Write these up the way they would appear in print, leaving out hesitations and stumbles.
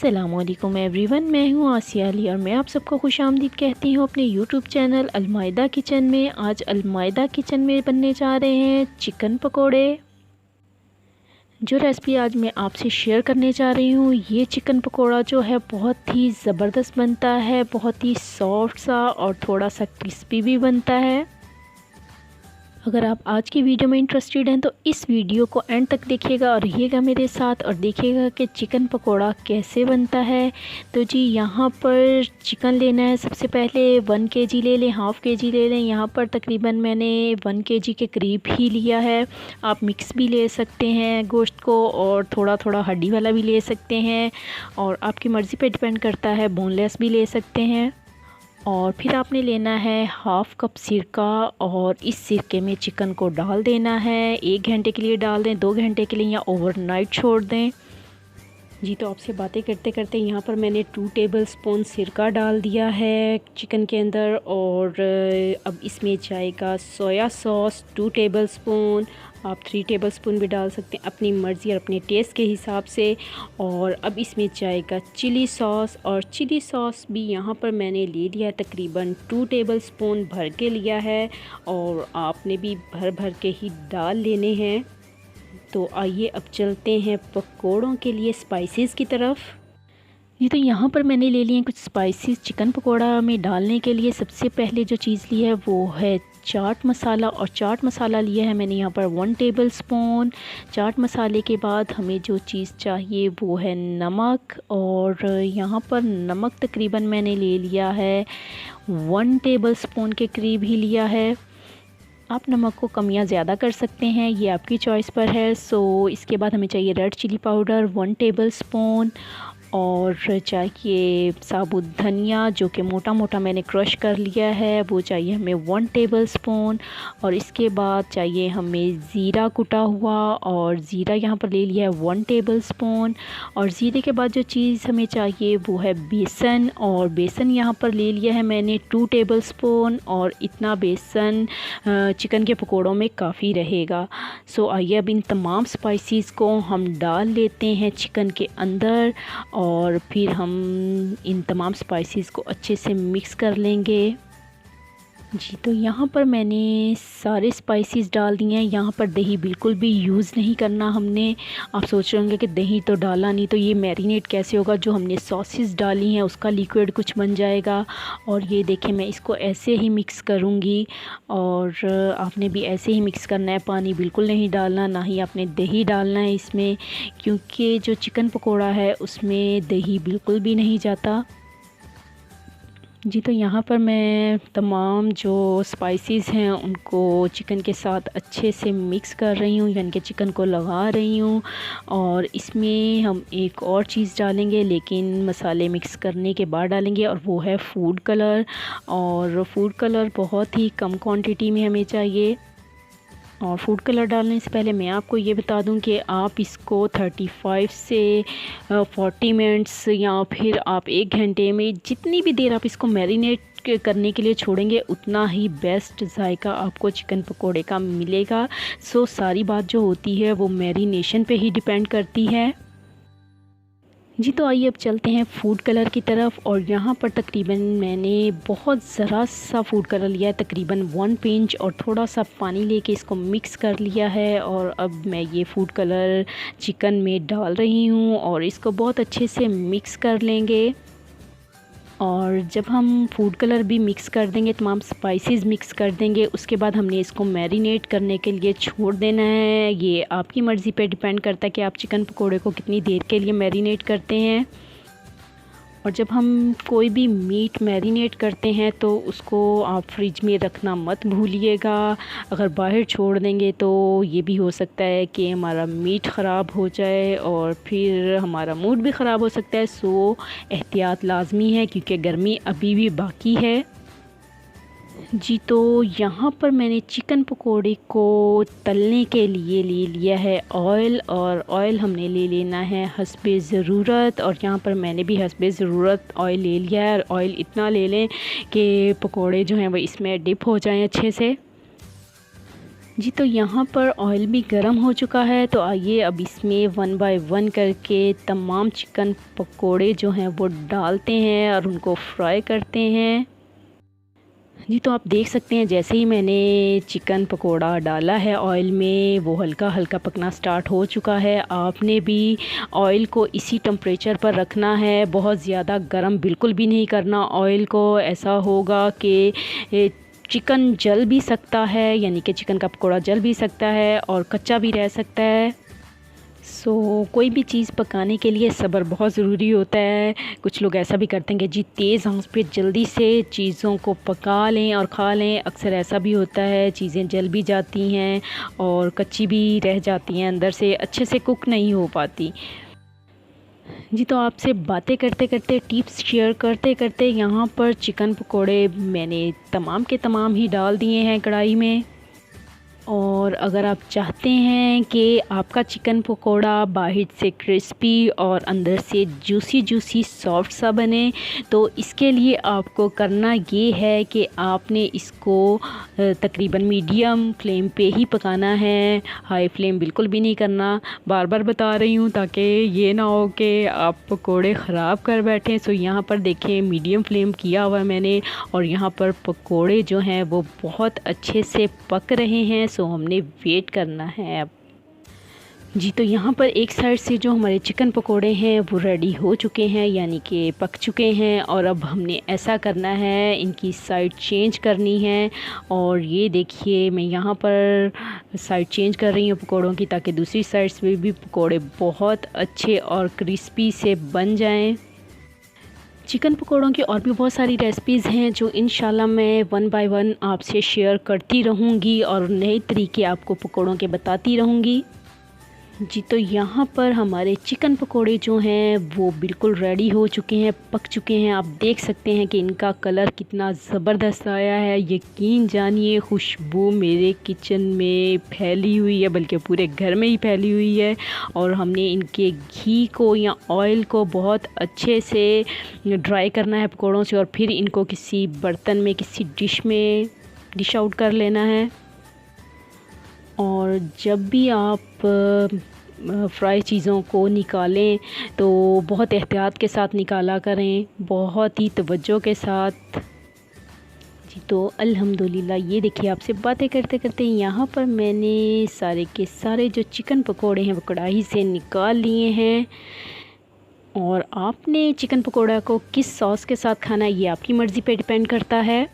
अस्सलामुअलैकुम एवरीवन, मैं हूँ आसिया अली और मैं आप सबको खुशामदीद कहती हूँ अपने यूट्यूब चैनल अलमायदा किचन में। आज अलमायदा किचन में बनने जा रहे हैं चिकन पकोड़े। जो रेसिपी आज मैं आपसे शेयर करने जा रही हूँ, ये चिकन पकोड़ा जो है बहुत ही ज़बरदस्त बनता है, बहुत ही सॉफ्ट सा और थोड़ा सा क्रिस्पी भी बनता है। अगर आप आज की वीडियो में इंटरेस्टेड हैं तो इस वीडियो को एंड तक देखिएगा और रहिएगा मेरे साथ और देखिएगा कि चिकन पकोड़ा कैसे बनता है। तो जी यहाँ पर चिकन लेना है। सबसे पहले 1 kg ले लें, हाफ़ kg ले लें। यहाँ पर तकरीबन मैंने 1 kg के करीब ही लिया है। आप मिक्स भी ले सकते हैं गोश्त को और थोड़ा थोड़ा हड्डी वाला भी ले सकते हैं और आपकी मर्ज़ी पे डिपेंड करता है, बोनलेस भी ले सकते हैं। और फिर आपने लेना है हाफ़ कप सिरका और इस सिरके में चिकन को डाल देना है। 1 घंटे के लिए डाल दें, 2 घंटे के लिए या ओवरनाइट छोड़ दें। जी तो आपसे बातें करते करते यहाँ पर मैंने 2 टेबलस्पून सिरका डाल दिया है चिकन के अंदर और अब इसमें जाएगा सोया सॉस 2 टेबलस्पून। आप 3 टेबलस्पून भी डाल सकते हैं अपनी मर्ज़ी और अपने टेस्ट के हिसाब से। और अब इसमें जाएगा चिली सॉस और चिली सॉस भी यहाँ पर मैंने ले लिया है, तकरीबन 2 टेबलस्पून भर के लिया है और आपने भी भर भर के ही डाल लेने हैं। तो आइए अब चलते हैं पकोड़ों के लिए स्पाइसेस की तरफ। ये तो यहाँ पर मैंने ले लिए हैं कुछ स्पाइसेस चिकन पकोड़ा में डालने के लिए। सबसे पहले जो चीज़ ली है वो है चाट मसाला और चाट मसाला लिया है मैंने यहाँ पर 1 टेबलस्पून। चाट मसाले के बाद हमें जो चीज़ चाहिए वो है नमक और यहाँ पर नमक तकरीबन मैंने ले लिया है 1 टेबलस्पून के करीब ही लिया है। आप नमक को कम या ज़्यादा कर सकते हैं, ये आपकी चॉइस पर है। सो इसके बाद हमें चाहिए रेड चिली पाउडर 1 टेबलस्पून और चाहिए साबुत धनिया जो कि मोटा मोटा मैंने क्रश कर लिया है, वो चाहिए हमें 1 टेबलस्पून। और इसके बाद चाहिए हमें ज़ीरा कुटा हुआ और ज़ीरा यहाँ पर ले लिया है 1 टेबलस्पून। और ज़ीरे के बाद जो चीज़ हमें चाहिए वो है बेसन और बेसन यहाँ पर ले लिया है मैंने 2 टेबलस्पून और इतना बेसन चिकन के पकोड़ों में काफ़ी रहेगा। सो आइए अब इन तमाम स्पाइसेस को हम डाल लेते हैं चिकन के अंदर और फिर हम इन तमाम स्पाइसेस को अच्छे से मिक्स कर लेंगे। जी तो यहाँ पर मैंने सारे स्पाइसेस डाल दिए हैं। यहाँ पर दही बिल्कुल भी यूज़ नहीं करना हमने। आप सोच रहे होंगे कि दही तो डाला नहीं तो ये मैरिनेट कैसे होगा, जो हमने सॉसेस डाली हैं उसका लिक्विड कुछ बन जाएगा। और ये देखें मैं इसको ऐसे ही मिक्स करूँगी और आपने भी ऐसे ही मिक्स करना है, पानी बिल्कुल नहीं डालना, ना ही आपने दही डालना है इसमें, क्योंकि जो चिकन पकोड़ा है उसमें दही बिल्कुल भी नहीं जाता। जी तो यहाँ पर मैं तमाम जो स्पाइसेस हैं उनको चिकन के साथ अच्छे से मिक्स कर रही हूँ, यानी कि चिकन को लगा रही हूँ। और इसमें हम एक और चीज़ डालेंगे लेकिन मसाले मिक्स करने के बाद डालेंगे और वो है फूड कलर। और फूड कलर बहुत ही कम क्वांटिटी में हमें चाहिए। और फूड कलर डालने से पहले मैं आपको ये बता दूं कि आप इसको 35 से 40 मिनट्स या फिर आप 1 घंटे में जितनी भी देर आप इसको मैरिनेट करने के लिए छोड़ेंगे उतना ही बेस्ट जायका आपको चिकन पकोड़े का मिलेगा। सो सारी बात जो होती है वो मैरिनेशन पे ही डिपेंड करती है। जी तो आइए अब चलते हैं फूड कलर की तरफ। और यहाँ पर तकरीबन मैंने बहुत ज़रा सा फूड कलर लिया है, तकरीबन 1 पिंच, और थोड़ा सा पानी लेके इसको मिक्स कर लिया है। और अब मैं ये फूड कलर चिकन में डाल रही हूँ और इसको बहुत अच्छे से मिक्स कर लेंगे। और जब हम फूड कलर भी मिक्स कर देंगे, तमाम स्पाइसेस मिक्स कर देंगे, उसके बाद हमने इसको मैरिनेट करने के लिए छोड़ देना है। ये आपकी मर्ज़ी पे डिपेंड करता है कि आप चिकन पकोड़े को कितनी देर के लिए मैरिनेट करते हैं। और जब हम कोई भी मीट मैरिनेट करते हैं तो उसको आप फ्रिज में रखना मत भूलिएगा। अगर बाहर छोड़ देंगे तो ये भी हो सकता है कि हमारा मीट ख़राब हो जाए और फिर हमारा मूड भी ख़राब हो सकता है। सो एहतियात लाज़मी है क्योंकि गर्मी अभी भी बाकी है। जी तो यहाँ पर मैंने चिकन पकोड़े को तलने के लिए ले लिया है ऑयल, और ऑयल हमने ले लेना है हस्बे ज़रूरत। और यहाँ पर मैंने भी हस्बे ज़रूरत ऑयल ले लिया है। और ऑयल इतना ले लें कि पकोड़े जो हैं वो इसमें डिप हो जाएं अच्छे से। जी तो यहाँ पर ऑयल भी गर्म हो चुका है, तो आइए अब इसमें वन बाय वन करके तमाम चिकन पकोड़े जो हैं वो डालते हैं और उनको फ्राई करते हैं। जी तो आप देख सकते हैं जैसे ही मैंने चिकन पकोड़ा डाला है ऑयल में, वो हल्का हल्का पकना स्टार्ट हो चुका है। आपने भी ऑयल को इसी टेम्परेचर पर रखना है, बहुत ज़्यादा गर्म बिल्कुल भी नहीं करना ऑयल को। ऐसा होगा कि चिकन जल भी सकता है, यानी कि चिकन का पकोड़ा जल भी सकता है और कच्चा भी रह सकता है। कोई भी चीज़ पकाने के लिए सब्र बहुत ज़रूरी होता है। कुछ लोग ऐसा भी करते हैं कि जी तेज़ आंच पे जल्दी से चीज़ों को पका लें और खा लें। अक्सर ऐसा भी होता है, चीज़ें जल भी जाती हैं और कच्ची भी रह जाती हैं, अंदर से अच्छे से कुक नहीं हो पाती। जी तो आपसे बातें करते करते, टिप्स शेयर करते करते यहाँ पर चिकन पकोड़े मैंने तमाम के तमाम ही डाल दिए हैं कढ़ाई में। और अगर आप चाहते हैं कि आपका चिकन पकोड़ा बाहर से क्रिस्पी और अंदर से जूसी जूसी सॉफ्ट सा बने, तो इसके लिए आपको करना ये है कि आपने इसको तकरीबन मीडियम फ्लेम पे ही पकाना है, हाई फ्लेम बिल्कुल भी नहीं करना। बार बार बता रही हूँ ताकि ये ना हो कि आप पकोड़े ख़राब कर बैठें। यहाँ पर देखें मीडियम फ्लेम किया हुआ है मैंने, और यहाँ पर पकोड़े जो हैं वो बहुत अच्छे से पक रहे हैं। हमने वेट करना है अब। जी तो यहाँ पर एक साइड से जो हमारे चिकन पकोड़े हैं वो रेडी हो चुके हैं, यानी कि पक चुके हैं। और अब हमने ऐसा करना है, इनकी साइड चेंज करनी है। और ये देखिए मैं यहाँ पर साइड चेंज कर रही हूँ पकोड़ों की, ताकि दूसरी साइड से भी पकोड़े बहुत अच्छे और क्रिस्पी से बन जाएं। चिकन पकोड़ों की और भी बहुत सारी रेसिपीज़ हैं जो इंशाल्लाह मैं वन बाय वन आपसे शेयर करती रहूँगी और नए तरीके आपको पकोड़ों के बताती रहूँगी। जी तो यहाँ पर हमारे चिकन पकोड़े जो हैं वो बिल्कुल रेडी हो चुके हैं, पक चुके हैं। आप देख सकते हैं कि इनका कलर कितना ज़बरदस्त आया है। यकीन जानिए खुशबू मेरे किचन में फैली हुई है, बल्कि पूरे घर में ही फैली हुई है। और हमने इनके घी को या ऑयल को बहुत अच्छे से ड्राई करना है पकोड़ों से, और फिर इनको किसी बर्तन में, किसी डिश में डिश आउट कर लेना है। और जब भी आप फ्राई चीज़ों को निकालें तो बहुत एहतियात के साथ निकाला करें, बहुत ही तवज्जो के साथ। जी तो अल्हम्दुलिल्लाह ये देखिए आपसे बातें करते करते यहाँ पर मैंने सारे के सारे जो चिकन पकोड़े हैं वो कढ़ाई से निकाल लिए हैं। और आपने चिकन पकोड़ा को किस सॉस के साथ खाना है ये आपकी मर्ज़ी पे डिपेंड करता है।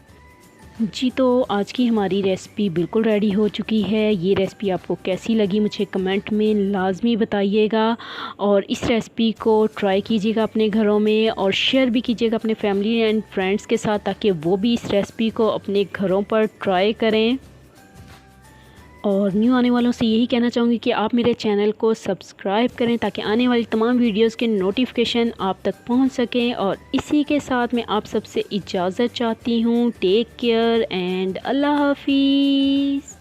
जी तो आज की हमारी रेसिपी बिल्कुल रेडी हो चुकी है। ये रेसिपी आपको कैसी लगी मुझे कमेंट में लाजमी बताइएगा, और इस रेसिपी को ट्राई कीजिएगा अपने घरों में और शेयर भी कीजिएगा अपने फैमिली एंड फ्रेंड्स के साथ, ताकि वो भी इस रेसिपी को अपने घरों पर ट्राई करें। और न्यू आने वालों से यही कहना चाहूँगी कि आप मेरे चैनल को सब्सक्राइब करें ताकि आने वाली तमाम वीडियोस के नोटिफिकेशन आप तक पहुँच सकें। और इसी के साथ मैं आप सबसे इजाज़त चाहती हूँ। टेक केयर एंड अल्लाह हाफिज़।